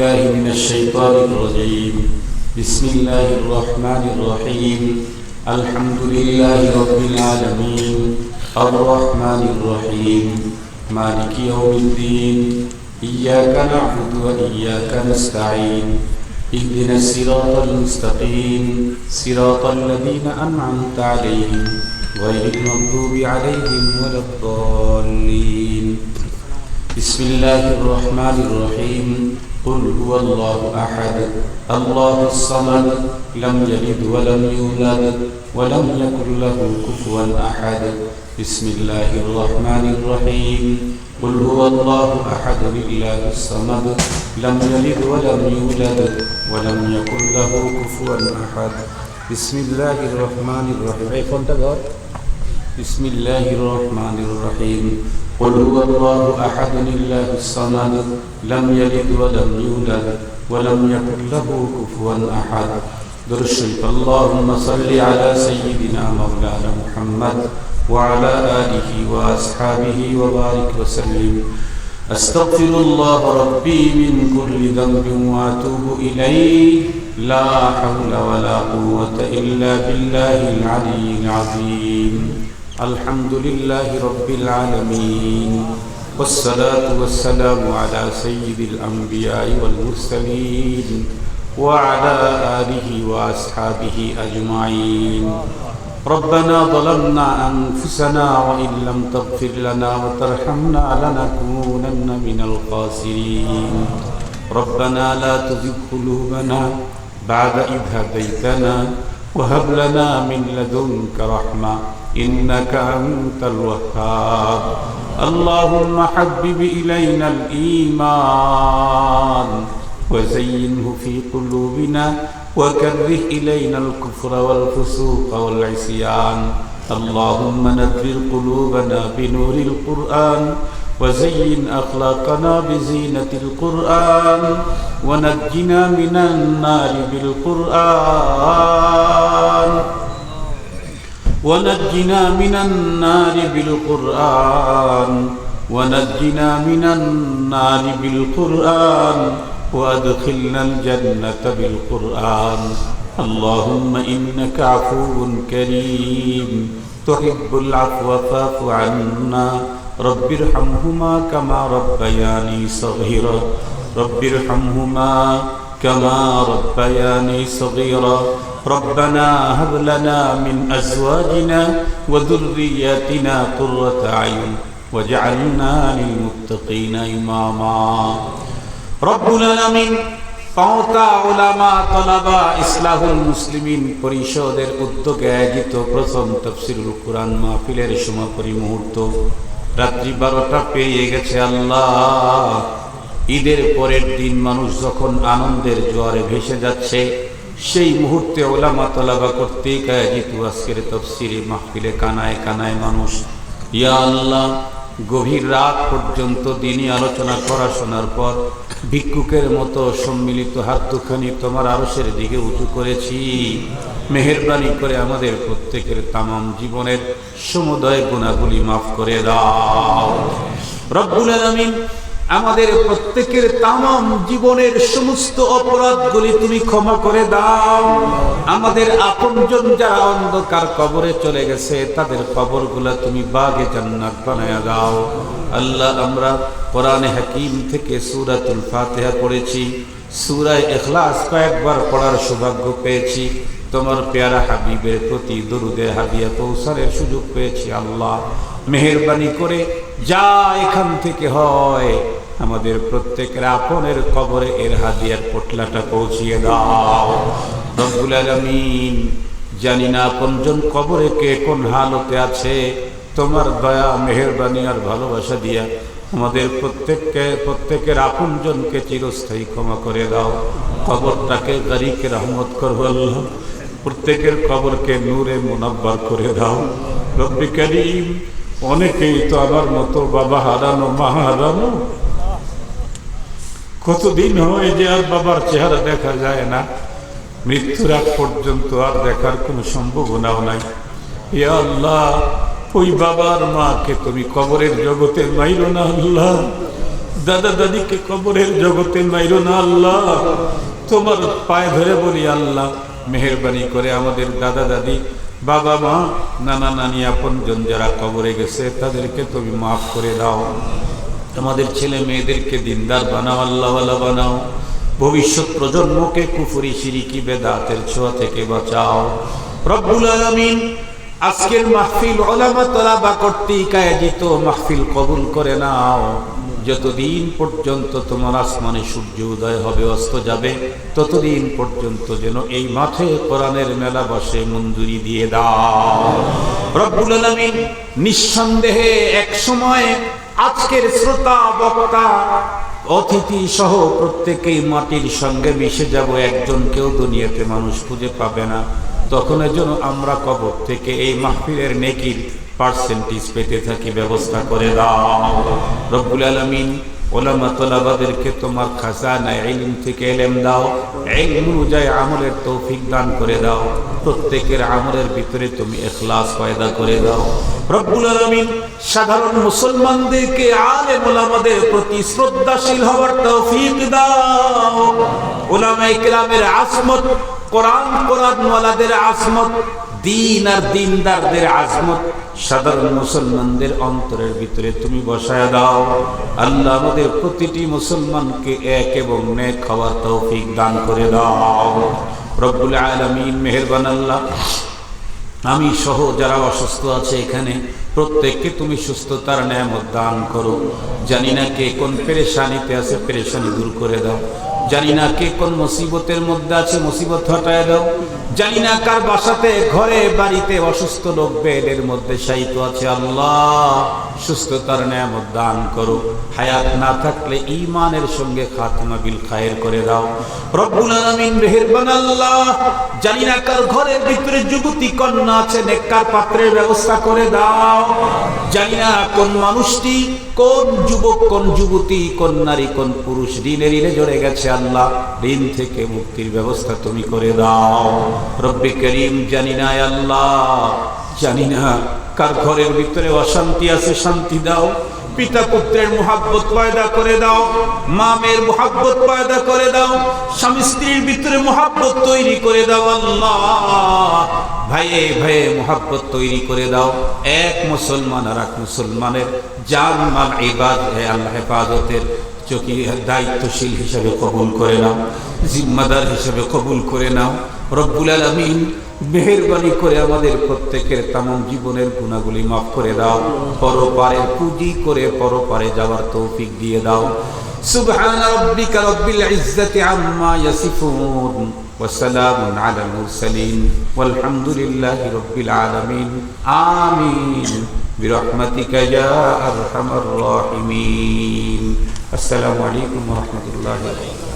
بالله من الشيطان الرجيم بسم الله الرحمن الرحيم الحمد لله رب العالمين الرحمن الرحيم مالك يوم الدين إياك نعبد وإياك نستعين اهدنا الصراط المستقيم صراط الذين أنعمت عليهم غير المغضوب عليهم ولا الضالين بسم الله الرحمن الرحيم قل هو الله أحد الله الصمد لم يلد ولم يولد ولم يكن له كفوا أحد بسم الله الرحمن الرحيم قل هو الله أحد لله الصمد لم يلد ولم يولد ولم يكن له كفوا أحد بسم الله الرحمن الرحيم بسم الله الرحمن الرحيم قل هو الله أحد لله الصمد لم يلد ولم يولد ولم يكن له كفوا أحد درشد اللهم صل على سيدنا مولانا محمد وعلى آله وأصحابه وبارك وسلم أستغفر الله ربي من كل ذنب وأتوب إليه لا حول ولا قوة إلا بالله العلي العظيم الحمد لله رب العالمين والصلاة والسلام على سيد الأنبياء والمرسلين وعلى آله وأصحابه أجمعين ربنا ظلمنا أنفسنا وإن لم تغفر لنا وترحمنا لنكونن من الخاسرين ربنا لا تزغ قلوبنا بعد إذ هديتنا وهب لنا من لدنك رحمة إنك أنت الوهاب اللهم حبب إلينا الإيمان وزينه في قلوبنا وكره إلينا الكفر والفسوق والعصيان اللهم نذر قلوبنا بنور القرآن وزين أخلاقنا بزينة القرآن ونجنا من النار بالقرآن ونجنا من النار بالقرآن ونجنا من النار بالقرآن وأدخلنا الجنة بالقرآن اللهم إنك عفو كريم تحب العفو فاعف عنا رب ارحمهما كما ربياني صغيرا رب ارحمهما كما ربياني صغيرا ربنا هب لنا من أزواجنا وذرياتنا قرة أعين واجعلنا للمتقين إماما রব্বুল আলামিন পাওতা উলামা তালাবা ইসলাহুল মুসলিমিন পরিষদের উদ্যোগে আয়োজিত প্রথম তাফসীরুল কুরআন মাহফিলের সমাপনী মুহূর্ত রাত্রি 12টা পেরিয়ে গেছে। আল্লাহ, ঈদের পরের দিন মানুষ যখন আনন্দের জোয়ারে ভেসে যাচ্ছে, সেই মুহূর্তে উলামা তালাবা কর্তৃক আয়োজিত আজকের তাফসীরে মাহফিলে কানায় কানায় মানুষ। ইয়া আল্লাহ, গভীর রাত পর্যন্ত দিনই আলোচনা করা শোনার পর ভিক্ষুকের মতো সম্মিলিত হাত দুখানি তোমার আরশের দিকে উঁচু করেছি। মেহেরবানি করে আমাদের প্রত্যেকের তামাম জীবনের সমুদয় গুনাহগুলি মাফ করে দাও রব্বুল আলামিন। আমাদের প্রত্যেকের তামাম জীবনের সমস্ত অপরাধগুলি তুমি ক্ষমা করে দাও। আমাদের আপনজন যারা অন্ধকার কবরে চলে গেছে, তাদের কবরগুলা তুমি বাগে জান্নাত বানায়া দাও। আল্লাহ, আমরা কোরআনে হাকিম থেকে সূরাতুল ফাতিহা পড়েছি, সূরা ইখলাস কয়েকবার পড়ার সৌভাগ্য পেয়েছি, তোমার প্যারা হাবিবের প্রতি দরুদে হাদিয়া পৌঁছানোর সুযোগ পেয়েছি। আল্লাহ, মেহেরবানি করে যা এখান থেকে হয় আমাদের প্রত্যেকের আপনের কবরে এর হাদিয়ার পোটলাটা পৌঁছিয়ে দাও রব্বুল আলামিন। জানি না আপনজন কবরে কে কোন হালতে আছে, তোমার দয়া মেহেরবানি আর ভালোবাসা দিয়া আমাদের প্রত্যেকের আপনজনকে চিরস্থায়ী ক্ষমা করে দাও। কবরটাকে গরিকে রহমত করো আল্লাহ, প্রত্যেকের কবরকে নূরে মুনাব্বার করে দাও রব্বি করিম। অনেকেই তো আমার মতো বাবা হারানো, মা হারানো, কতদিন হয় যে আর বাবার চেহারা দেখা যায় না, মৃত্যুর আগ পর্যন্ত আর দেখার কোনো সম্ভাবনাও নাই। ইয়া আল্লাহ, ওই বাবার মাকে তুমি কবরের জগতে মাইরো না আল্লাহ, দাদা দাদিকে কবরের জগতে মাইরো না আল্লাহ। তোমার পায়ে ধরে বলি আল্লাহ, মেহেরবানি করে আমাদের দাদা দাদি, বাবা মা, নানা নানি, আপনজন যারা কবরে গেছে তাদেরকে তুমি মাফ করে দাও। আমাদের ছেলে মেয়েদেরকে দিনদার বানাও, আল্লাহওয়ালা বানাও। ভবিষ্যৎ প্রজন্মকে কুফরি শিরিকি বেদাতের ছোঁয়া থেকে বাঁচাও রব্বুল আলামিন। আজকের মাহফিল উলামা তালাবা কর্তৃক আয়োজিত মাহফিল কবুল করে নাও। যতদিন পর্যন্ত তোমার আসমানে সূর্য উদয় হবে অস্ত যাবে, ততদিন পর্যন্ত যেন এই মাঠে কোরআনের মেলা বসে মঞ্জুরি দিয়ে দাও রব্বুল আলামিন। নিঃসন্দেহে এক সময় আজকের শ্রোতা বক্তা অতিথি সহ প্রত্যেকেই মাটির সঙ্গে মিশে যাব, একজন কেউ দুনিয়াতে মানুষ খুঁজে পাবে না। তখন যেন আমরা কবর থেকে এই মাহফিলের নেকির পার্সেন্টেজ পেতে থাকি, ব্যবস্থা করে দাও রব্বুল আলামিন। উলামা তালাবাদেরকে তোমার খাজানা ইলম থেকে ইলম দাও, ইলম অনুযায়ী আমলের তৌফিক দান করে দাও। প্রত্যেকের আমলের ভিতরে তুমি ইখলাস পয়দা করে দাও রব্বুল আলামিন। সাধারণ মুসলমানদেরকে আলেম উলামাদের প্রতি শ্রদ্ধাশীল হওয়ার তৌফিক দাও। উলামায়ে কেরামের আজমত, কোরআনওয়ালাদের আজমত, দিন আর দিনদারদের আজমত সাধারণ মুসলমানদের অন্তরের ভিতরে তুমি বসায় দাও আল্লাহ। আমাদের প্রতিটি মুসলমানকে এক এবং নেক হওয়ার তৌফিক দান করে দাও রব্বুল আলামিন। মেহেরবান আল্লাহ, আমি সহ যারা অসুস্থ আছে এখানে প্রত্যেককে তুমি সুস্থতার নেয়ামত দান করো। জানি না কে কোন পেরেশানিতে আছে, পেরেশানি দূর করে দাও। জানি না কে কোন মুসিবতের মধ্যে আছে, মুসিবত হটায় দাও। জানি না কার বাসাতে ঘরে বাড়িতে অসুস্থ লোক বেডের মধ্যে শায়িত আছে, আল্লাহ সুস্থতার নেয়ামত দান করো। হায়াত না থাকলে ঈমানের সঙ্গে খাতমা বিল খায়ের করে দাও রব্বুল আলামিন। মেহেরবান আল্লাহ, জানি না কার ঘরের ভিতরে যুবতী কন্যা আছে, নেককার পাত্রের ব্যবস্থা করে দাও। জানি না কোন মানুষটি, কোন যুবক, কোন যুবতী, কোন নারী, কোন পুরুষ ঋণে জড়ে গেছে, আল্লাহ ঋণ থেকে মুক্তির ব্যবস্থা তুমি করে দাও রব্বে করিম। জানি না আল্লাহ, জানি না কার ঘরের ভিতরে অশান্তি আছে, শান্তি দাও। পিতা পুত্রের মুহাব্বত পয়দা করে দাও, মা মেয়ের মুহাব্বত পয়দা করে দাও, স্বামী স্ত্রীর ভিতরে মুহাব্বত তৈরি করে দাও আল্লাহ। ভাইয়ে ভাইয়ে মুহাব্বত তৈরি করে দাও। এক মুসলমান আর এক মুসলমানের জান মাল ইবাদ আল্লাহ হেফাজতের চকি দায়িত্বশীল হিসেবে কবুল করে নাও, জিম্মাদার হিসেবে কবুল করে নাও রব্বুল আলামিন। মেহেরবানি করে আমাদের প্রত্যেকের তামাম জীবনের গুনাহগুলি মাফ করে দাও। পরপারের পুঁজি করে পরপারে যাওয়ার তৌফিক দিয়ে দাও। সুবহান রাব্বিকা রাব্বিল ইজ্জাতি আম্মা ইয়াসিফুন ওয়া সালামুন আলাল মুরসালিন ওয়ালহামদুলিল্লাহি রাব্বিল আলামিন। আমিন বিরহমাতিকা ইয়া আরহামার রাহিমিন। আসসালামু আলাইকুম ওয়া রাহমাতুল্লাহি ওয়া বারাকাতুহু।